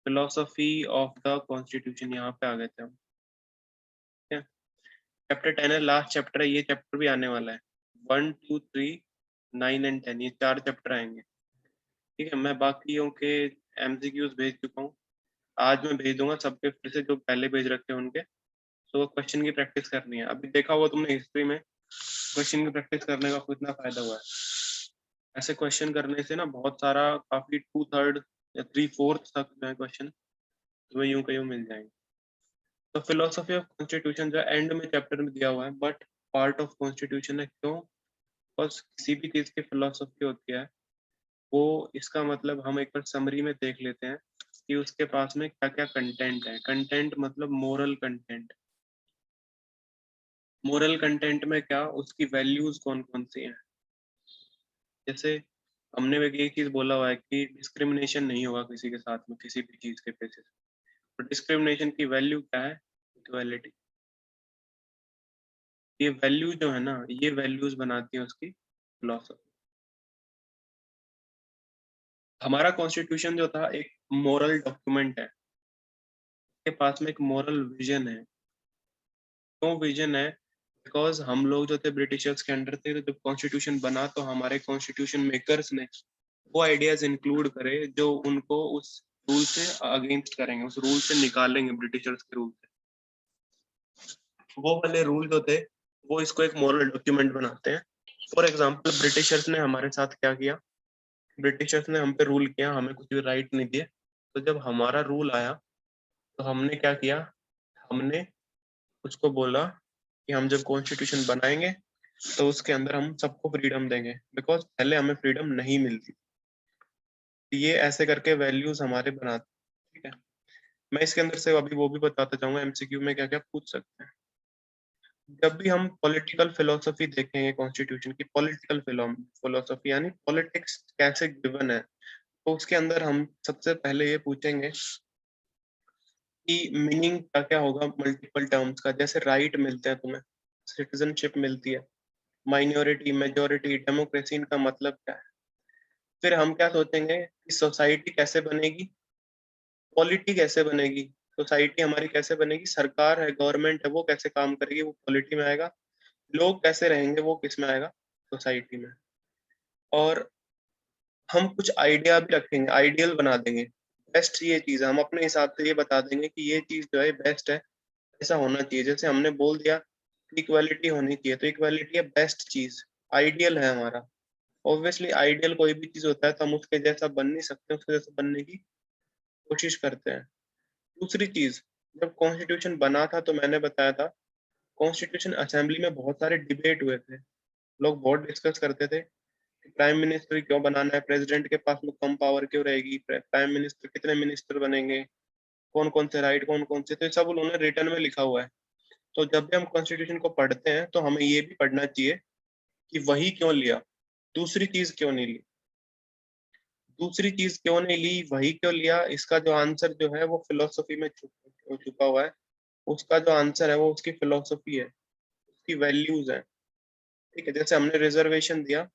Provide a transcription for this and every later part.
Philosophy of the constitution, यहाँ पे आ गए थे हम। ठीक है, चैप्टर 10 है, लास्ट चैप्टर है, ये चैप्टर भी आने वाला है। 1, 2, 3, 9 एंड 10, ये 4 चैप्टर आएंगे। ठीक है, मैं बाकियों के एमसीक्यूज भेज चुका हूँ, आज मैं भेज दूंगा सबके फिर से, जो पहले भेज रखे हैं उनके। तो क्वेश्चन की प्रैक्टिस करनी है। अभी देखा हुआ तुमने हिस्ट्री में क्वेश्चन की प्रैक्टिस करने का कितना फायदा हुआ है। ऐसे क्वेश्चन करने से ना बहुत सारा, काफी 2/3 या 3/4 तक जो है क्वेश्चन तुम्हें यूं कहीं मिल जाएंगे। तो फिलोसफी ऑफ कॉन्स्टिट्यूशन जो एंड में चैप्टर में दिया हुआ है, बट पार्ट ऑफ कॉन्स्टिट्यूशन है। क्यों? बस किसी भी चीज की फिलोसफी होती है वो, इसका मतलब हम एक बार समरी में देख लेते हैं कि उसके पास में क्या क्या कंटेंट है। कंटेंट मतलब मोरल कंटेंट। मोरल कंटेंट में क्या, उसकी वैल्यूज कौन कौन सी हैं। जैसे हमने ये चीज बोला हुआ है कि डिस्क्रिमिनेशन नहीं होगा किसी के साथ में किसी भी चीज के बेसिस। तो डिस्क्रिमिनेशन की वैल्यू क्या है? इक्वालिटी। ये वैल्यू जो है ना, ये वैल्यूज बनाती है उसकी फिलोसफी। हमारा कॉन्स्टिट्यूशन जो था एक मोरल डॉक्यूमेंट है, के पास में एक मोरल विजन है। क्यों विजन है? बिकॉज हम लोग जो थे ब्रिटिशर्स के अंडर थे, तो जब कॉन्स्टिट्यूशन बना तो हमारे कॉन्स्टिट्यूशन मेकर्स ने वो आइडियाज इंक्लूड करे जो उनको उस रूल से अगेंस्ट करेंगे, उस रूल से निकालेंगे, ब्रिटिशर्स के रूल से। वो वाले रूल जो थे वो इसको एक मॉरल डॉक्यूमेंट बनाते हैं। फॉर एग्जाम्पल ब्रिटिशर्स ने हमारे साथ क्या किया, ब्रिटिशर्स ने हम पे रूल किया, हमें कुछ भी राइट नहीं दिए। तो जब हमारा रूल आया तो हमने क्या किया, हमने उसको बोला कि हम जब कॉन्स्टिट्यूशन बनाएंगे तो उसके अंदर हम सबको फ्रीडम देंगे, बिकॉज पहले हमें फ्रीडम नहीं मिलती। ये ऐसे करके वैल्यूज हमारे बनाते। ठीक है, मैं इसके अंदर से अभी वो भी बताता जाऊंगा एमसीक्यू में क्या क्या पूछ सकते हैं। जब भी हम पॉलिटिकल फिलोसफी देखेंगे कॉन्स्टिट्यूशन की, पॉलिटिकल फिलोसफी यानी पॉलिटिक्स कैसे गिवन है, तो उसके अंदर हम सबसे पहले ये पूछेंगे कि मीनिंग क्या क्या होगा मल्टीपल टर्म्स का। जैसे राइट मिलते हैं तुम्हें, सिटीजनशिप मिलती है, माइनॉरिटी, मेजोरिटी, डेमोक्रेसी, इनका मतलब क्या है। फिर हम क्या सोचेंगे कि सोसाइटी कैसे बनेगी, पॉलिटी कैसे बनेगी, सोसाइटी हमारी कैसे बनेगी, सरकार है, गवर्नमेंट है, वो कैसे काम करेगी, वो पॉलिटी में आएगा। लोग कैसे रहेंगे, वो किस में आएगा, सोसाइटी में। और हम कुछ आइडिया भी रखेंगे, आइडियल बना देंगे। बेस्ट ये चीज है, हम अपने हिसाब से ये बता देंगे कि ये चीज जो है बेस्ट है, ऐसा होना चाहिए। जैसे हमने बोल दिया इक्वालिटी होनी चाहिए, तो इक्वालिटी है बेस्ट चीज, आइडियल है हमारा। ऑब्वियसली आइडियल कोई भी चीज होता है तो हम उसके जैसा बन नहीं सकते, उसके जैसा बनने की कोशिश करते हैं। दूसरी चीज, जब कॉन्स्टिट्यूशन बना था तो मैंने बताया था कॉन्स्टिट्यूशन असेंबली में बहुत सारे डिबेट हुए थे। लोग बहुत डिस्कस करते थे कि प्राइम मिनिस्टर क्यों बनाना है, प्रेसिडेंट के पास में कम पावर क्यों रहेगी, प्राइम मिनिस्टर कितने मिनिस्टर बनेंगे, कौन कौन से राइट, कौन कौन से, तो ये सब उन्होंने रिटर्न में लिखा हुआ है। तो जब भी हम कॉन्स्टिट्यूशन को पढ़ते हैं तो हमें ये भी पढ़ना चाहिए कि वही क्यों लिया, दूसरी चीज क्यों नहीं ली, दूसरी चीज क्यों नहीं ली, वही क्यों लिया। इसका जो आंसर जो है वो फिलोसफी में छुपा हुआ है। उसका जो आंसर है वो उसकी फिलोसफी है, उसकी वैल्यूज है। ठीक है, जैसे हमने रिजर्वेशन दिया,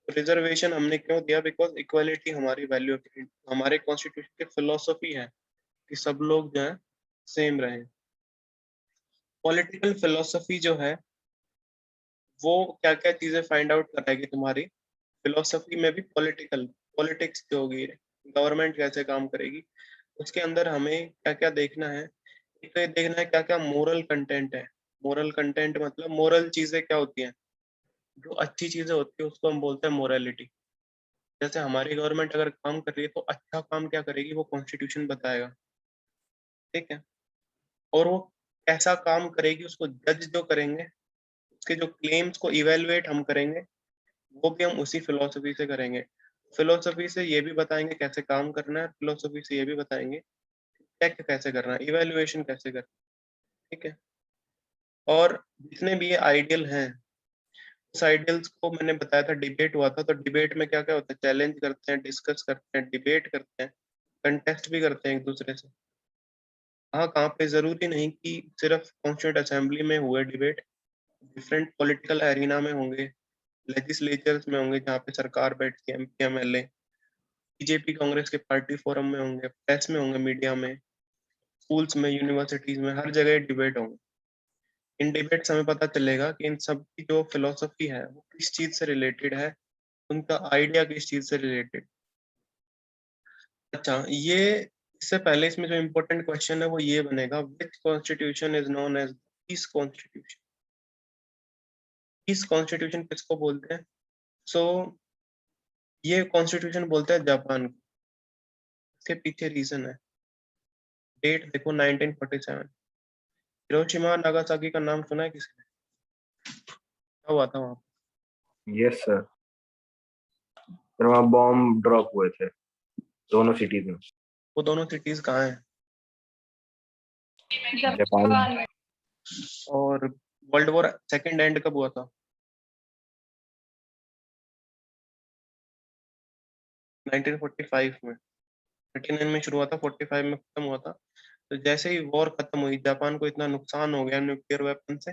रिजर्वेशन हमने क्यों दिया, बिकॉज इक्वालिटी हमारी वैल्यू, हमारे कॉन्स्टिट्यूशन की फिलोसफी है कि सब लोग जो है सेम रहे। पॉलिटिकल फिलोसफी जो है वो क्या क्या चीजें फाइंड आउट कराएगी तुम्हारी फिलोसफी में भी। पॉलिटिक्स जो होगी, गवर्नमेंट कैसे काम करेगी, उसके अंदर हमें क्या क्या देखना है। एक तो ये देखना है क्या क्या मोरल कंटेंट है। मोरल कंटेंट मतलब मोरल चीजें क्या होती हैं, जो अच्छी चीजें होती है उसको हम बोलते हैं मोरालिटी। जैसे हमारी गवर्नमेंट अगर काम कर रही है तो अच्छा काम क्या करेगी वो कॉन्स्टिट्यूशन बताएगा। ठीक है, और वो कैसा काम करेगी उसको जज जो करेंगे, उसके जो क्लेम्स को इवेलुएट हम करेंगे, वो भी हम उसी फिलोसफी से करेंगे। फिलोसफी से ये भी बताएंगे कैसे काम करना है, फिलोसफी से ये भी बताएंगे चेक कैसे करना है, इवेल्युएशन कैसे करना है। ठीक है, और जितने भी ये आइडियल हैं, उस आइडियल्स को मैंने बताया था डिबेट हुआ था, तो डिबेट में क्या क्या होता है, चैलेंज करते हैं, डिस्कस करते हैं, डिबेट करते हैं, कंटेस्ट भी करते हैं एक दूसरे से। हाँ, कहाँ पे जरूरी नहीं कि सिर्फ कॉन्स्टिट्यूंट असेंबली में हुए डिबेट, डिफरेंट पॉलिटिकल एरिना में होंगे, लेजिस्लेचर्स में होंगे जहाँ पे सरकार बैठती है, एमपी एमएलए, बीजेपी कांग्रेस के पार्टी फोरम में होंगे, प्रेस में होंगे, मीडिया में, स्कूल्स में, यूनिवर्सिटीज में, हर जगह डिबेट होंगे। इन डिबेट्स हमें पता चलेगा कि इन सब की जो फिलोसफी है वो किस चीज से रिलेटेड है, उनका आइडिया किस चीज से रिलेटेड। अच्छा, ये इससे पहले इसमें जो इम्पोर्टेंट क्वेश्चन है वो ये बनेगा, which constitution is known as peace constitution. Peace constitution किसको बोलते हैं? सो ये कॉन्स्टिट्यूशन बोलते हैं जापान को। इसके पीछे रीजन है, डेट देखो 1947। हिरोशिमा नागासाकी का नाम सुना है किसी ने? क्या हुआ था वहां? यस सर, फिर वहाँ बॉम्ब ड्रॉप हुए थे दोनों सिटीज में। वो दोनों सिटीज कहाँ हैं? जापान। और वर्ल्ड वॉर सेकंड एंड कब हुआ था? 1945 में। 39 में शुरू हुआ था, 45 में खत्म हुआ था। तो जैसे ही वॉर खत्म हुई, जापान को इतना नुकसान हो गया न्यूक्लियर वेपन से,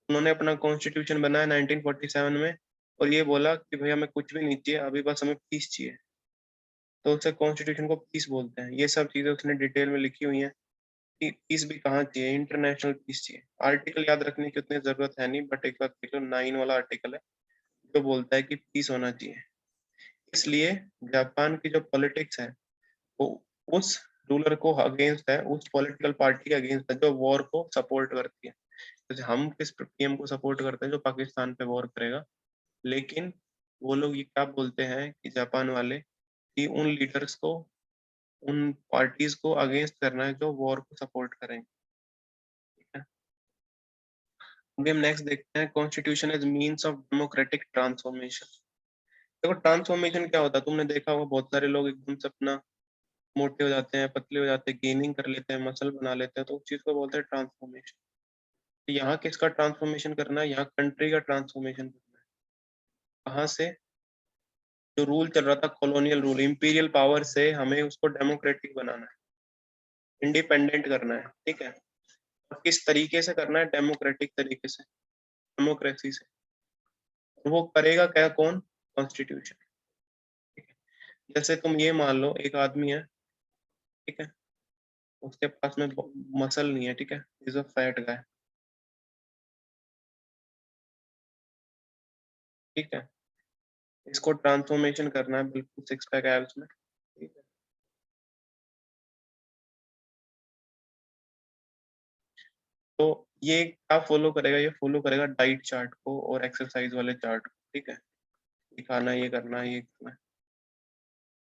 उन्होंने अपना कॉन्स्टिट्यूशन बनाया 1947 में, और ये बोला कि भाई हमें कुछ भी नहीं चाहिए, अभी बस हमें पीस चाहिए। तो उसे कॉन्स्टिट्यूशन को पीस बोलते हैं। ये सब चीजें उसने डिटेल में लिखी हुई हैं कि पीस भी कहाँ चाहिए, इंटरनेशनल पीस चाहिए। आर्टिकल याद रखने की उतनी जरूरत है नहीं, बट एक बार देख लो, 9 वाला आर्टिकल है जो बोलता है कि पीस होना चाहिए। इसलिए जापान की जो पॉलिटिक्स है वो उस रूलर को अगेंस्ट है, उस पॉलिटिकल पार्टी के अगेंस्ट है जो वॉर को सपोर्ट करती है। जैसे हम किस पीएम को सपोर्ट करते हैं? जो पाकिस्तान पे वॉर करेगा। लेकिन वो लोग ये क्या बोलते हैं कि जापान वाले, कि उन लीडर्स को, उन पार्टीज को अगेंस्ट करना है जो वॉर को सपोर्ट करेंगे। ठीक है, अभी हम नेक्स्ट देखते हैं, constitution as means of democratic transformation. देखो ट्रांसफॉर्मेशन क्या होता है, तुमने देखा होगा बहुत सारे लोग एकदम से अपना मोटे हो जाते हैं, पतले हो जाते हैं, गेनिंग कर लेते हैं, मसल बना लेते हैं, तो उस चीज को बोलते हैं ट्रांसफॉर्मेशन। तो यहाँ किसका ट्रांसफॉर्मेशन करना है? यहाँ कंट्री का ट्रांसफॉर्मेशन करना है। कहाँ से? जो रूल चल रहा था कॉलोनियल रूल, इंपीरियल पावर से हमें उसको डेमोक्रेटिक बनाना है, इंडिपेंडेंट करना है। ठीक है, और किस तरीके से करना है? डेमोक्रेटिक तरीके से, डेमोक्रेसी से। और वो करेगा क्या? कौन? कॉन्स्टिट्यूशन। ठीक है, जैसे तुम ये मान लो एक आदमी है, ठीक है, उसके पास में मसल नहीं है, ठीक है, इज अ फैट गाय। ठीक है, इसको ट्रांसफॉर्मेशन करना है, बिल्कुल सिक्स पैक एब्स में। ठीक है, तो ये क्या फॉलो करेगा? ये फॉलो करेगा डाइट चार्ट को और एक्सरसाइज वाले चार्ट को। ठीक है, ये खाना, ये करना, ये करना है।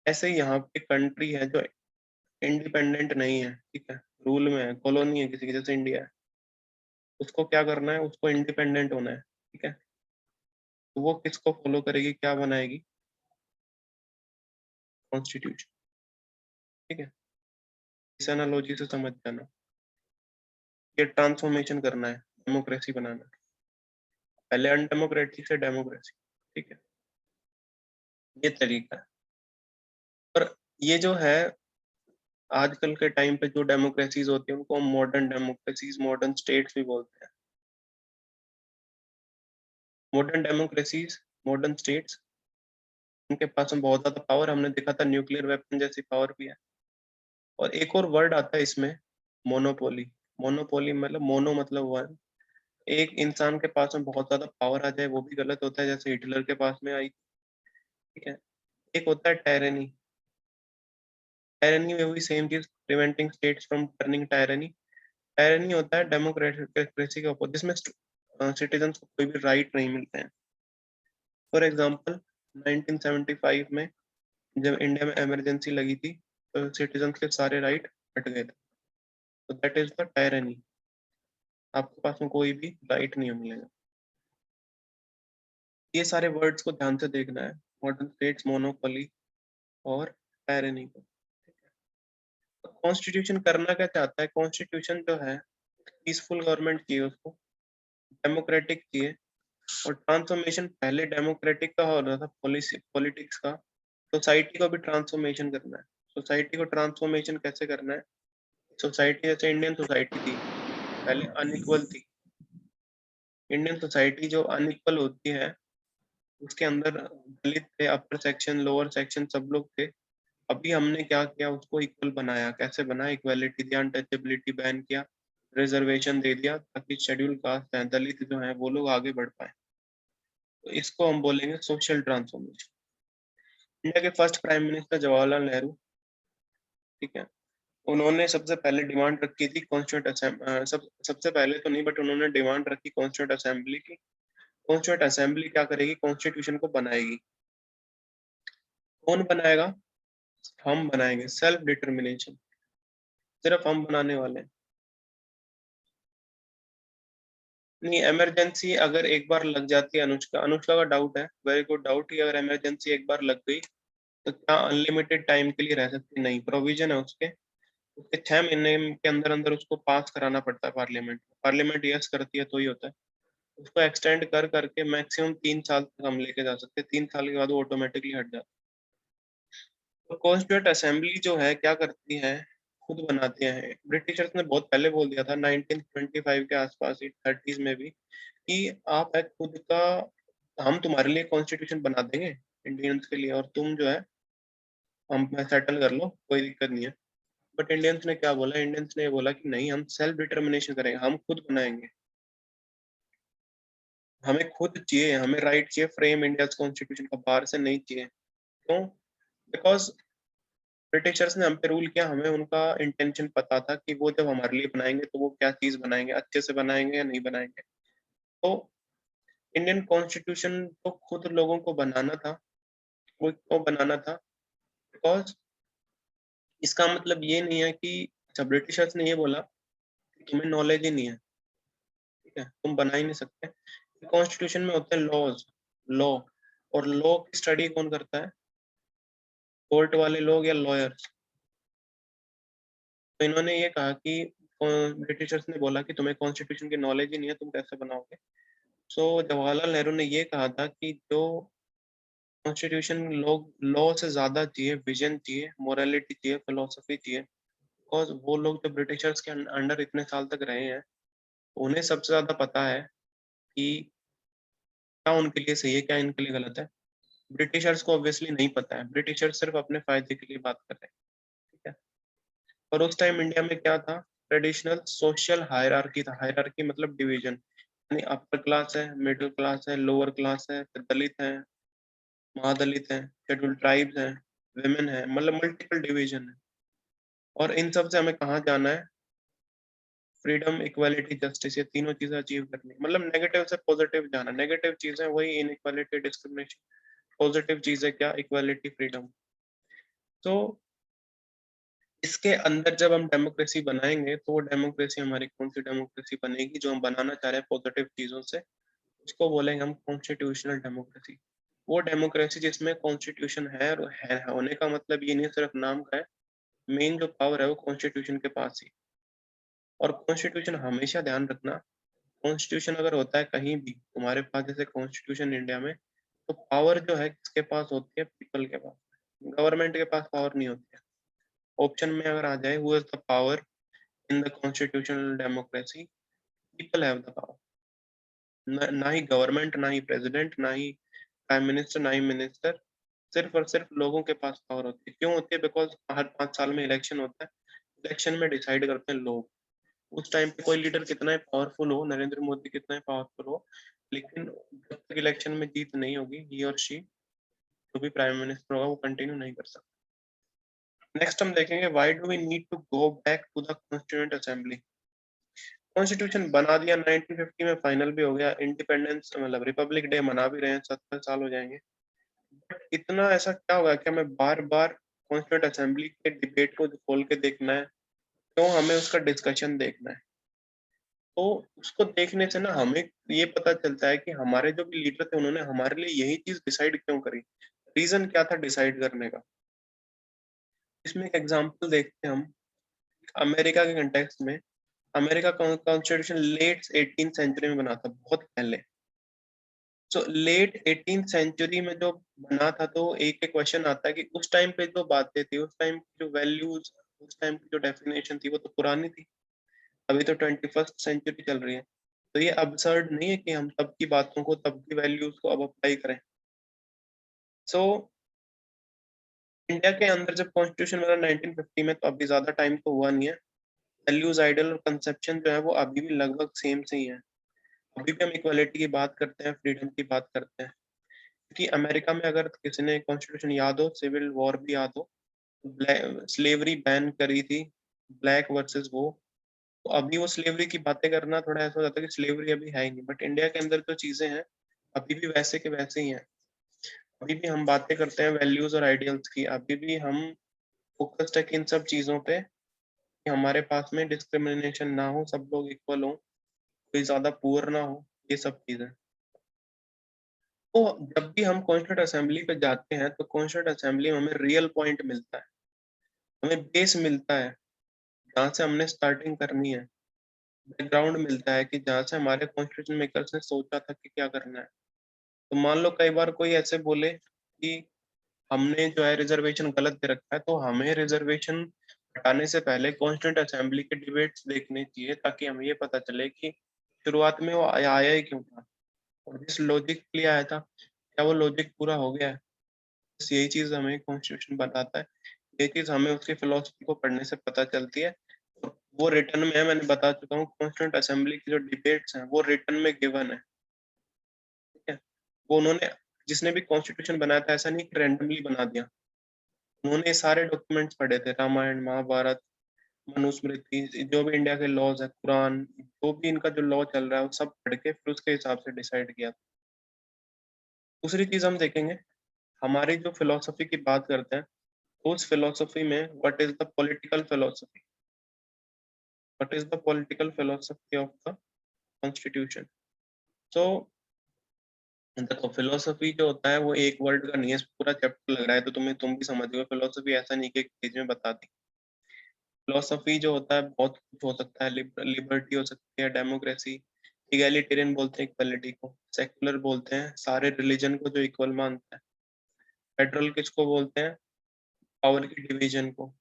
ऐसे ही यहाँ पे कंट्री है जो इंडिपेंडेंट नहीं है, ठीक है, रूल में है, कॉलोनी है किसी की, जैसे इंडिया है, उसको क्या करना है? उसको इंडिपेंडेंट होना है। ठीक है, तो वो किसको फॉलो करेगी, क्या बनाएगी? कॉन्स्टिट्यूशन। ठीक है, इस एनालॉजी से समझ जाना, ये ट्रांसफॉर्मेशन करना है, डेमोक्रेसी बनाना है, पहले अनडेमोक्रेटिक से डेमोक्रेसी। ठीक है, ये तरीका है। पर ये जो है, आजकल के टाइम पे जो डेमोक्रेसीज होती है उनको हम मॉडर्न डेमोक्रेसीज, मॉडर्न स्टेट्स भी बोलते हैं। मॉडर्न डेमोक्रेसीज, मॉडर्न स्टेट्स, उनके पास में बहुत ज्यादा पावर, हमने देखा था न्यूक्लियर वेपन जैसी पावर भी है। और एक और वर्ड आता है इसमें, मोनोपोली। मोनोपोली मतलब, मोनो मतलब वन, एक इंसान के पास में बहुत ज्यादा पावर आ जाए वो भी गलत होता है, जैसे हिटलर के पास में आई। ठीक है, एक होता है टायरनी। टायरनी में भी सेम चीज, preventing states from turning tyranny. Tyranny होता है डेमोक्रेसी के ऊपर, जिसमें सिटीजन को कोई भी राइट नहीं मिलते हैं। फॉर एग्जाम्पल 1975 में जब इंडिया में इमरजेंसी लगी थी, तो सिटीजन के सारे राइट हट गए थे। तो दैट इज द टायरनी, आपके पास में कोई भी राइट नहीं मिलेगा। ये सारे वर्ड्स को ध्यान से देखना है, मॉडर्न स्टेट्स, मोनोपोली और टायरनी को। तो कॉन्स्टिट्यूशन करना क्या चाहता है? कॉन्स्टिट्यूशन जो है, पीसफुल गवर्नमेंट चाहिए उसको, डेमोक्रेटिक चाहिए। और ट्रांसफॉर्मेशन पहले डेमोक्रेटिक का हो रहा था, पॉलिसी पॉलिटिक्स का, सोसाइटी को भी ट्रांसफॉर्मेशन करना है। सोसाइटी को ट्रांसफॉर्मेशन कैसे करना है? सोसाइटी जैसे इंडियन सोसाइटी थी, पहले अनइक्वल थी। इंडियन सोसाइटी जो अनइक्वल होती है, उसके अंदर दलित थे, अपर सेक्शन, लोअर सेक्शन, सब लोग थे। अभी हमने क्या किया, उसको इक्वल बनाया। कैसे बनाया? इक्वालिटी दिया, अनटचेबिलिटी बैन किया, रिजर्वेशन दे दिया, ताकि शेड्यूल कास्ट हैं, दलित जो हैं, वो लोग आगे बढ़ पाए। तो इसको हम बोलेंगे सोशल ट्रांसफॉर्मेशन। इंडिया के first prime minister Jawaharlal Nehru, ठीक है, उन्होंने सबसे पहले डिमांड रखी थी कॉन्स्टिट्यूंट असेंबली, सबसे पहले तो नहीं, बट उन्होंने डिमांड रखी कॉन्स्टिट्यूंट असेंबली की। कॉन्स्टिट्यूंट असेंबली क्या करेगी? कॉन्स्टिट्यूशन को बनाएगी। कौन बनाएगा? हम बनाएंगे, सेल्फ डिटर्मिनेशन, सिर्फ हम बनाने वाले हैं। नहीं, इमरजेंसी अगर एक बार लग जाती है, अनुष्का अनुष्का का डाउट है, वेरी गुड डाउट, कि अगर इमरजेंसी एक बार लग गई तो क्या अनलिमिटेड टाइम के लिए रह सकती? नहीं, प्रोविजन है उसके, उसके 6 महीने के अंदर अंदर उसको पास कराना पड़ता है पार्लियामेंट। पार्लियामेंट यस करती है तो ही होता है। उसको एक्सटेंड कर करके मैक्सिमम 3 साल तक हम लेके जा सकते हैं। 3 साल के बाद वो ऑटोमेटिकली हट जाता है। तो कॉन्स्टिट्यूंट असेंबली जो है क्या करती है? खुद बनाते हैं। ब्रिटिशर्स ने बहुत पहले बोल दिया था 1925 के आसपास, 30s में भी, कि आप है खुद का, हम तुम्हारे लिए कॉन्स्टिट्यूशन बना देंगे इंडियंस के लिए, और तुम जो है हम सेटल कर लो, कोई दिक्कत नहीं है। बट इंडियंस ने क्या बोला? इंडियंस ने ये बोला कि नहीं, हम सेल्फ डिटर्मिनेशन करेंगे, हम खुद बनाएंगे, हमें खुद चाहिए, हमें राइट चाहिए फ्रेम इंडिया कॉन्स्टिट्यूशन का, बाहर से नहीं चाहिए। क्यों? बिकॉज ब्रिटिशर्स ने हम पे रूल किया, हमें उनका इंटेंशन पता था कि वो जब हमारे लिए बनाएंगे तो वो क्या चीज बनाएंगे, अच्छे से बनाएंगे या नहीं बनाएंगे। तो इंडियन कॉन्स्टिट्यूशन तो खुद लोगों को बनाना था। वो क्यों बनाना था? बिकॉज इसका मतलब ये नहीं है कि, अच्छा, ब्रिटिशर्स ने ये बोला कि तुम्हें नॉलेज ही नहीं है, ठीक है, तुम बना ही नहीं सकते। कॉन्स्टिट्यूशन में होते हैं लॉज, लॉ, और लॉ की स्टडी कौन करता है? कोर्ट वाले लोग या लॉयर्स। तो इन्होंने ये कहा कि ब्रिटिशर्स ने बोला कि तुम्हें कॉन्स्टिट्यूशन की नॉलेज ही नहीं है, तुम कैसे बनाओगे? सो जवाहरलाल नेहरू ने ये कहा था कि जो कॉन्स्टिट्यूशन लोग, लॉ से ज्यादा चाहिए, विजन चाहिए, मोरालिटी चाहिए, फिलोसफी चाहिए। बिकॉज वो लोग जो ब्रिटिशर्स के अंडर इतने साल तक रहे हैं, उन्हें सबसे ज्यादा पता है कि क्या उनके लिए सही है, क्या इनके लिए गलत है। ब्रिटिशर्स को ऑब्वियसली नहीं पता है, ब्रिटिशर्स सिर्फ अपने फायदे के लिए बात कर रहे हैं, ठीक है। और उस टाइम इंडिया में क्या था? ट्रेडिशनल सोशल हायरार्की था। हायरार्की मतलब डिवीजन, यानी अपर क्लास है, मिडिल क्लास है, लोअर क्लास है, फिर दलित है, महादलित है, शेड्यूल ट्राइब्स है, विमेन है, मतलब मल्टीपल डिवीजन है। और इन सब से हमें कहाँ जाना है? फ्रीडम, इक्वालिटी, जस्टिस, ये तीनों चीजें अचीव करनी, मतलब नेगेटिव से पॉजिटिव जाना। नेगेटिव चीजें वही इनइक्वालिटी, डिस्क्रिमिनेशन, पॉजिटिव चीज है क्या? Equality, freedom. तो इसके अंदर जब हम डेमोक्रेसी बनाएंगे तो वो डेमोक्रेसी हमारी कौन सी डेमोक्रेसी बनेगी? जो हम बनाना चाह रहे हैं पॉजिटिव चीजों से, उसको बोलेंगे हम कॉन्स्टिट्यूशनल डेमोक्रेसी। वो डेमोक्रेसी जिसमें कॉन्स्टिट्यूशन है, और है होने का मतलब ये नहीं सिर्फ नाम का है, मेन जो पावर है वो कॉन्स्टिट्यूशन के पास ही। और कॉन्स्टिट्यूशन हमेशा ध्यान रखना, कॉन्स्टिट्यूशन अगर होता है कहीं भी तुम्हारे पास, जैसे कॉन्स्टिट्यूशन इंडिया में, तो पावर जो है किसके पास होती है? पीपल के पास। गवर्नमेंट के पास पावर नहीं होती है। ऑप्शन में अगर आ जाए who is the power in the constitutional democracy, people have the power. ना ही गवर्नमेंट, ना ही प्रेसिडेंट, ना ही प्राइम मिनिस्टर, ना ही मिनिस्टर, सिर्फ और सिर्फ लोगों के पास पावर होती है। क्यों होती है? बिकॉज हर 5 साल में इलेक्शन होता है, इलेक्शन में डिसाइड करते हैं लोग। उस टाइम पे कोई लीडर कितना ही पावरफुल हो, नरेंद्र मोदी कितना ही पावरफुल हो, लेकिन जब तक इलेक्शन में जीत नहीं होगी, ही और शी जो भी प्राइम मिनिस्टर होगा वो कंटिन्यू नहीं कर सकता। नेक्स्ट हम देखेंगे, why do we need to go back to the constituent assembly. Constitution बना दिया, 1950 में फाइनल भी हो गया, इंडिपेंडेंस मतलब रिपब्लिक डे मना भी रहे हैं, 70 साल हो जाएंगे। बट इतना ऐसा क्या होगा कि हमें बार बार कॉन्स्टिट्यूएंट असेंबली के डिबेट को खोल के देखना है? क्यों हमें उसका डिस्कशन देखना है? तो उसको देखने से ना हमें ये पता चलता है कि हमारे जो भी लीडर थे उन्होंने हमारे लिए यही चीज डिसाइड क्यों करी, रीजन क्या था डिसाइड करने का। इसमें एक एग्जांपल देखते हैं हम, अमेरिका के कंटेक्स्ट में। America constitution late 18th century में बना था, बहुत पहले। सो लेट 18th सेंचुरी में जो बना था, तो एक एक क्वेश्चन आता है कि उस टाइम पे जो बातें थी, उस टाइम की जो वैल्यूज, उस टाइम की जो डेफिनेशन थी, वो तो पुरानी थी। अभी तो 21st सेंचुरी चल रही है। तो ये अबसर्ड नहीं है कि हम तब की बातों को, तब की वैल्यूज को अब अप्लाई करें। सो इंडिया के अंदर जब कॉन्स्टिट्यूशन बना 1950 में, तो अभी ज्यादा टाइम तो हुआ नहीं है। वैल्यूज, आइडियल और कंसेप्शन जो है वो अभी भी लगभग सेम से ही है। अभी भी हम इक्वालिटी की बात करते हैं, फ्रीडम की बात करते हैं। क्योंकि अमेरिका में अगर किसी ने कॉन्स्टिट्यूशन याद हो, सिविल वॉर भी याद हो, स्लेवरी बैन करी थी, ब्लैक वर्सेस वो, तो अभी वो स्लेवरी की बातें करना थोड़ा ऐसा हो जाता है कि स्लेवरी अभी है ही नहीं। बट इंडिया के अंदर जो चीजें हैं अभी भी वैसे के वैसे ही हैं। अभी भी हम बातें करते हैं वैल्यूज और आइडियल्स की, अभी भी हम फोकस्ड है कि इन सब चीजों पे, कि हमारे पास में डिस्क्रिमिनेशन ना हो, सब लोग इक्वल हो, कोई ज्यादा पुअर ना हो, ये सब चीजें। तो जब भी हम कॉन्स्टिट्यूंट असेंबली पे जाते हैं तो कॉन्स्टिट्यूंट असेंबली में हमें रियल पॉइंट मिलता है, हमें बेस मिलता है जहाँ से हमने स्टार्टिंग करनी है, बैकग्राउंड मिलता है कि जहाँ से हमारे कॉन्स्टिट्यूशन मेकर्स ने सोचा था कि क्या करना है। तो मान लो कई बार कोई ऐसे बोले कि हमने जो है रिजर्वेशन गलत दे रखा है, तो हमें रिजर्वेशन हटाने से पहले कॉन्स्टिट्यूंट असेंबली के डिबेट्स देखने चाहिए, ताकि हमें ये पता चले कि शुरुआत में वो आया ही क्यों था, और जिस लॉजिक के लिए आया था क्या वो लॉजिक पूरा हो गया है। बस यही चीज हमें कॉन्स्टिट्यूशन बताता है, ये चीज हमें उसकी फिलोसफी को पढ़ने से पता चलती है। और वो रिटर्न में है, मैंने बता चुका हूँ, कॉन्स्टिट्यूंट असेंबली की जो डिबेट्स हैं वो रिटर्न में गिवन है, ठीक है। वो उन्होंने, जिसने भी कॉन्स्टिट्यूशन बनाया था, ऐसा नहीं कि रैंडमली बना दिया, उन्होंने सारे डॉक्यूमेंट्स पढ़े थे, रामायण, महाभारत, मनुस्मृति, जो भी इंडिया के लॉज है, कुरान, जो भी इनका जो लॉ चल रहा है वो सब पढ़ के फिर उसके हिसाब से डिसाइड किया। दूसरी चीज हम देखेंगे, हमारी जो फिलोसफी की बात करते हैं, तो उस फिलोसफी में what is the political philosophy, what is the political philosophy of the constitution. So देखो, फिलोसफी जो होता है वो एक वर्ड का नहीं है, पूरा चैप्टर लग रहा है, तो तुम भी समझ गए फिलोसफी ऐसा नहीं कि एक पेज में बता दी। फिलोसफी जो होता है बहुत कुछ हो सकता है, लिबर्टी हो सकती है, डेमोक्रेसी, इगैलिटेरियन बोलते हैं इक्वलिटी को, सेक्युलर बोलते हैं सारे रिलीजन को जो इक्वल मानता है, फेडरल किसको बोलते हैं, पावर की डिवीजन को,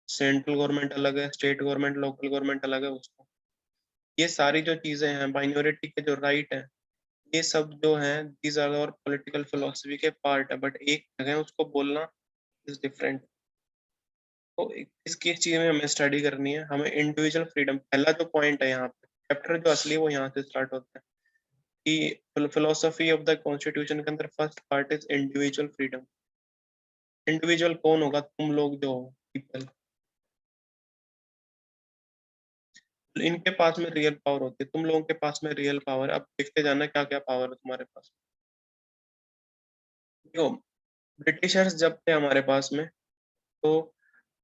सेंट्रल गवर्नमेंट अलग है, स्टेट गवर्नमेंट, लोकल गवर्नमेंट अलग है उसको। ये सारी जो चीजें हैं, माइनॉरिटी के जो राइट है, ये सब जो है दीज आर और पॉलिटिकल फिलोसफी के पार्ट है, बट एक जगह उसको बोलना इज डिफरेंट। तो इसकी चीज में हमें स्टडी करनी है, हमें इंडिविजुअल फ्रीडम, पहला जो पॉइंट है यहाँ पे, चैप्टर जो असली है वो यहाँ से स्टार्ट होता है कि फिलोसफी ऑफ द कॉन्स्टिट्यूशन के अंदर first part is individual freedom. Individual कौन होगा, तुम लोग जो हो, पीपल, इनके पास में रियल पावर होती है, तुम लोगों के पास में रियल पावर है। अब देखते जाना क्या क्या पावर है तुम्हारे पास। देखो, ब्रिटिशर्स जब थे हमारे पास में, तो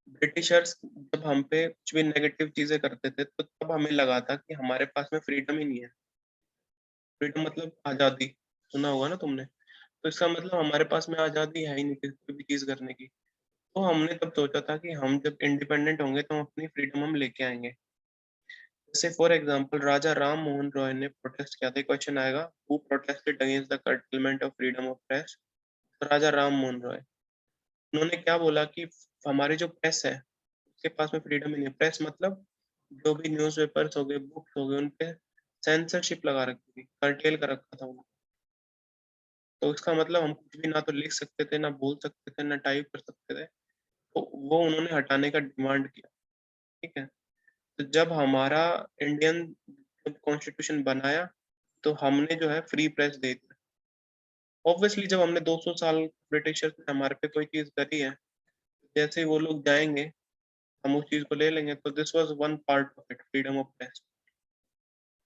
ब्रिटिशर्स जब हम पे कुछ भी नेगेटिव चीजें करते थे, तो तब हमें लगा था कि हमारे पास में फ्रीडम ही नहीं है। फ्रीडम मतलब आजादी, सुना होगा ना तुमने, तो इसका मतलब हमारे पास में आजादी है ही नहीं किसी भी चीज करने की। तो हमने तब सोचा था कि हम जब इंडिपेंडेंट होंगे तो हम अपनी फ्रीडम हम लेके आएंगे। जैसे फॉर एग्जांपल राजा राम मोहन रॉय ने प्रोटेस्ट किया था, क्वेश्चन आएगा, who protested against the curtailment of freedom of press. तो राजा राम मोहन रॉय, उन्होंने क्या बोला कि हमारी जो प्रेस है उसके पास में फ्रीडम ही नहीं है। प्रेस मतलब जो भी न्यूज़पेपर्स हो गए, बुक्स हो गए, उन पे सेंसरशिप लगा रखी थी, कर्टेल कर रखा था उनको। तो इसका मतलब हम कुछ भी ना तो लिख सकते थे, ना बोल सकते थे, ना टाइप कर सकते थे। तो वो उन्होंने हटाने का डिमांड किया, ठीक है। तो जब हमारा इंडियन कॉन्स्टिट्यूशन बनाया, तो हमने जो है फ्री प्रेस दे दी। ऑब्वियसली जब हमने 200 साल ब्रिटिशर्स ने हमारे पे कोई चीज करी है, जैसे ही वो लोग जाएंगे हम उस चीज को ले लेंगे। तो this was one part of it, freedom of press.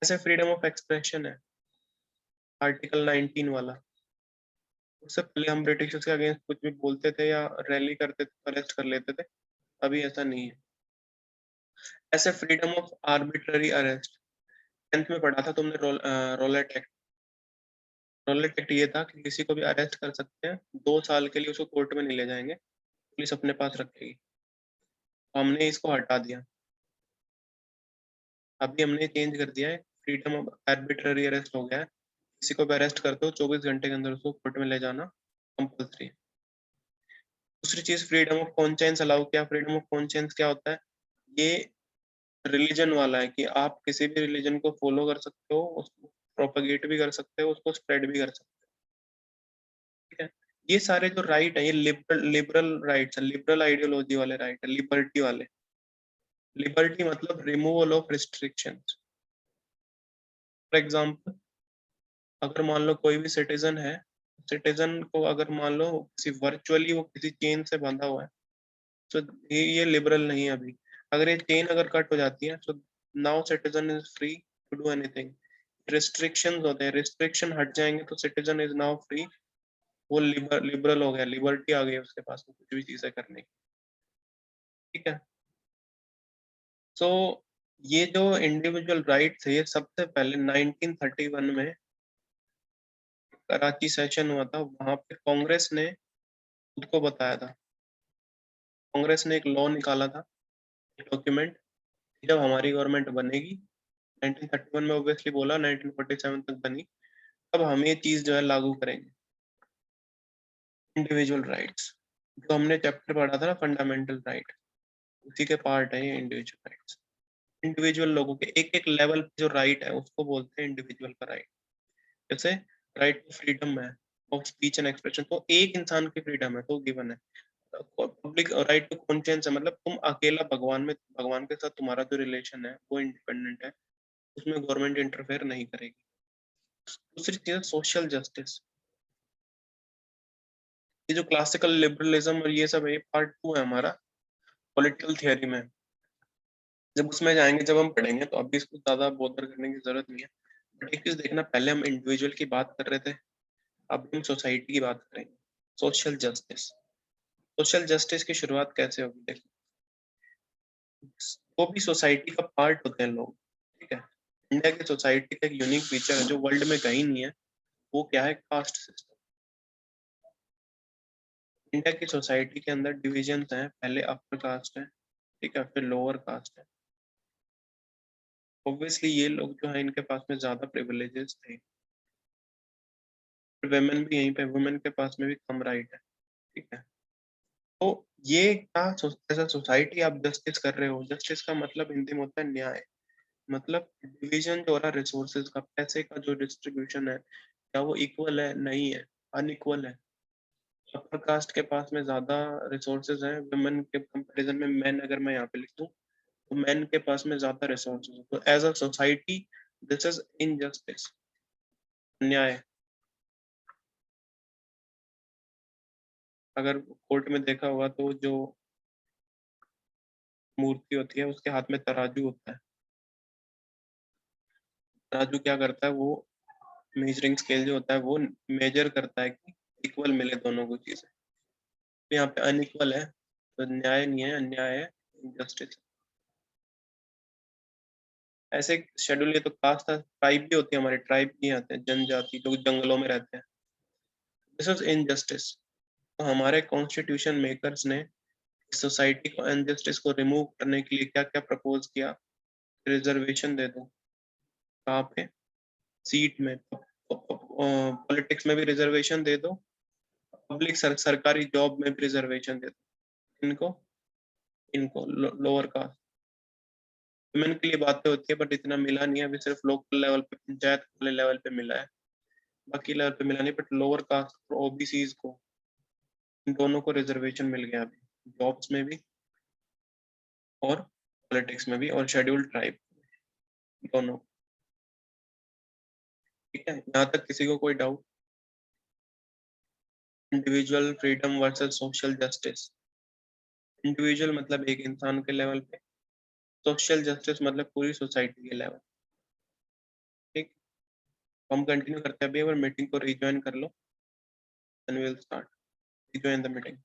ऐसे फ्रीडम ऑफ एक्सप्रेशन है, आर्टिकल 19 वाला, उससे पहले हम ब्रिटिशर्स के अगेंस्ट कुछ भी बोलते थे या रैली करते थे तो अरेस्ट कर लेते थे, अभी ऐसा नहीं है। ऐसे freedom of arbitrary arrest, 10th में पढ़ा था तुमने, रोलेट एक्ट। रोलेट एक्ट ये था कि किसी को भी अरेस्ट कर सकते हैं, 2 साल के लिए उसको कोर्ट में नहीं ले जाएंगे, पुलिस अपने पास रखेगी। हमने इसको हटा दिया, अभी हमने चेंज कर दिया है, फ्रीडम ऑफ आर्बिट्ररी अरेस्ट हो गया है। किसी को भी अरेस्ट करते हो 24 घंटे के अंदर उसको कोर्ट में ले जाना कंपल्सरी। दूसरी चीज, फ्रीडम ऑफ कॉन्शेंस अलाउ किया। फ्रीडम ऑफ कॉन्शेंस क्या होता है, ये रिलीजन वाला है कि आप किसी भी रिलीजन को फॉलो कर सकते हो, उसको प्रोपेगेट भी कर सकते हो, उसको स्प्रेड भी कर सकते हो, ठीक है। ये सारे जो राइट है ये लिबरल राइट्स है, लिबरल आइडियोलॉजी वाले राइट है, लिबर्टी वाले। लिबर्टी मतलब removal of restrictions. For example, अगर मान लो कोई भी सिटीजन है, सिटीजन को अगर मान लो किसी वर्चुअली वो किसी चेन से बंधा हुआ है, तो ये लिबरल नहीं है अभी। अगर ये चेन अगर कट हो जाती है तो now citizen is free to do anything. Restrictions होते हैं, रिस्ट्रिक्शन हट जाएंगे तो सिटीजन इज नाउ फ्री। वो लिबरल हो गया, लिबर्टी आ गई उसके पास में कुछ भी चीजें करने की। ठीक है। सो ये जो इंडिविजुअल राइट थे ये सबसे पहले 1931 में कराची सेशन हुआ था, वहां पे कांग्रेस ने खुद को बताया था। कांग्रेस ने एक लॉ निकाला था, एक डॉक्यूमेंट, जब हमारी गवर्नमेंट बनेगी 1931 में ऑब्वियसली बोला, 1947 तक बनी, तब हम ये चीज जो है लागू करेंगे, इंडिविजुअल राइट्स। जो हमने चैप्टर पढ़ा था ना फंडामेंटल राइट, उसी के पार्ट है ये इंडिविजुअल राइट्स। इंडिविजुअल लोगों के एक एक लेवल पे जो राइट है उसको बोलते हैं इंडिविजुअल का राइट। जैसे राइट टू फ्रीडम है ऑफ स्पीच एंड एक्सप्रेशन, तो एक इंसान की फ्रीडम है तो गिवन है। पब्लिक राइट टू कॉन्शियंस है, मतलब तुम अकेला भगवान के साथ तुम्हारा जो रिलेशन है वो इंडिपेंडेंट है, उसमें गवर्नमेंट इंटरफेयर नहीं करेगी। दूसरी चीज है सोशल जस्टिस। ये जो क्लासिकल लिबरलिज्म और ये सब है, ये पार्ट 2 है हमारा पॉलिटिकल थियरी में। जब उसमें जाएंगे, जब हम पढ़ेंगे, तो अभी इसको ज्यादा बोधर करने की जरूरत नहीं है। बट एक चीज देखना, पहले हम इंडिविजुअल की बात कर रहे थे, अब हम सोसाइटी की बात करेंगे, सोशल जस्टिस। सोशल जस्टिस की शुरुआत कैसे होगी देखो, वो भी सोसाइटी का पार्ट होते हैं लोग। ठीक है। इंडिया की सोसाइटी का एक यूनिक फीचर है जो वर्ल्ड में कहीं नहीं है, वो क्या है, कास्ट सिस्टम। इंडिया की सोसाइटी के अंदर डिविजन हैं, पहले अपर कास्ट है, ठीक है, फिर लोअर कास्ट है। ऑब्वियसली ये लोग जो है इनके पास में ज्यादा प्रिविलेजेस थे, वुमेन भी यहीं पे, वुमेन के पास में भी कम राइट है। ठीक है। तो ये क्या ऐसा सोसाइटी आप जस्टिस कर रहे हो, जस्टिस का मतलब हिंदी में होता है न्याय। मतलब डिवीजन जो हो रहा है रिसोर्सेज का, पैसे का जो डिस्ट्रीब्यूशन है, क्या वो इक्वल है, नहीं है, अनइक्वल है। अपर कास्ट के पास में ज्यादा रिसोर्सेज हैं वुमेन के कंपैरिजन में, मैन अगर मैं यहाँ पे लिख दूं तो मैन के पास में ज्यादा रिसोर्सेज है, तो as a society this is injustice, अन्याय। अगर कोर्ट में देखा होगा तो जो मूर्ति होती है उसके हाथ में तराजू होता है। तराजू क्या करता है, वो मेजरिंग स्केल जो होता है वो मेजर करता है कि इक्वल मिले दोनों को चीजें। तो यहाँ पे अनइक्वल है, तो न्याय नहीं है, अन्याय है, इनजस्टिस। ऐसे शेड्यूल, ये तो कास्ट था, ट्राइब भी होती है हमारे, ट्राइब भी आते हैं, जनजाति जो जंगलों में रहते हैं, दिस इज इनजस्टिस। तो हमारे कॉन्स्टिट्यूशन मेकर्स ने सोसाइटी को इनजस्टिस को रिमूव करने के लिए क्या क्या प्रपोज किया, रिजर्वेशन दे दो। कहाँ पे, सीट में, पॉलिटिक्स में भी रिजर्वेशन दे दो, पब्लिक सरकारी जॉब में भी रिजर्वेशन दे दो। इनको इनको लोअर कास्ट, वुमेन के लिए बातें होती है बट इतना मिला नहीं है अभी, सिर्फ लोकल लेवल पे, पंचायत वाले लेवल पे मिला है, बाकी लेवल पे मिला नहीं। बट लोअर कास्ट और ओबीसीज को, इन दोनों को रिजर्वेशन मिल गया अभी, जॉब्स में भी और पॉलिटिक्स में भी, और शेड्यूल्ड ट्राइब दोनों। ठीक है, यहाँ तक किसी को कोई doubt? Individual freedom versus social justice. Individual मतलब एक इंसान के लेवल पे, सोशल जस्टिस मतलब पूरी सोसाइटी के लेवल। ठीक, हम कंटिन्यू करते हैं अभी, और मीटिंग को रिज्वाइन कर लो, and will start, rejoin the meeting.